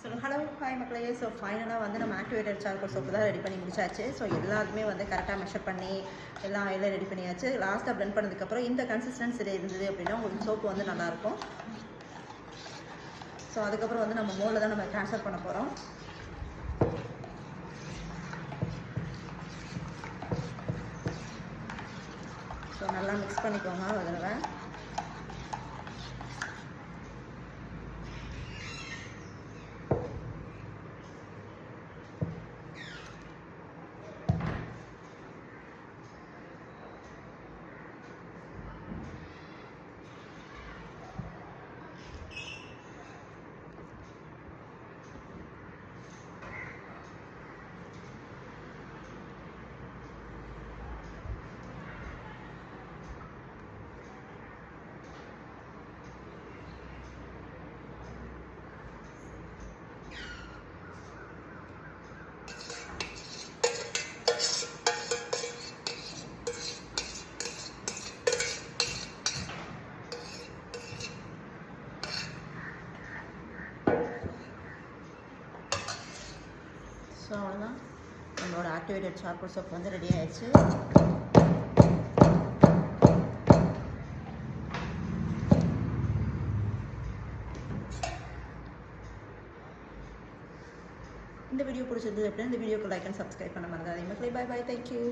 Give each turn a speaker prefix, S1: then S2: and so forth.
S1: So hello hi மக்களே. So ஃபைனலாக வந்து நம்ம ஆக்டிவேட்டட் சார்கோல் சோப்பு தான் ரெடி பண்ணி முடிச்சாச்சு. ஸோ எல்லாருமே வந்து கரெக்டாக மெஷர் பண்ணி எல்லாம் ரெடி பண்ணியாச்சு. லாஸ்ட்டாக ப்ளெண்ட் பண்ணதுக்கப்புறம் இந்த கன்சிஸ்டன்சியில் இருந்தது அப்படின்னா உங்களுக்கு சோப்பு வந்து நல்லாயிருக்கும். ஸோ அதுக்கப்புறம் வந்து நம்ம மோலில் தான் நம்ம ட்ரான்ஸ்ஃபர் பண்ண போகிறோம். ஸோ நல்லா மிக்ஸ் பண்ணிக்கோங்க ஒரு தடவை. ஸோ அவ்வளோதான், நம்மளோட ஆக்டிவேட்டட் சார்கோல் சோப் வந்து ரெடி ஆயிடுச்சு. இந்த வீடியோ பிடிச்சிருந்தது அப்படின்னா இந்த வீடியோக்கு லைக் அண்ட் சப்ஸ்கிரைப் பண்ண மறந்துடாதீங்க. Bye bye, thank you.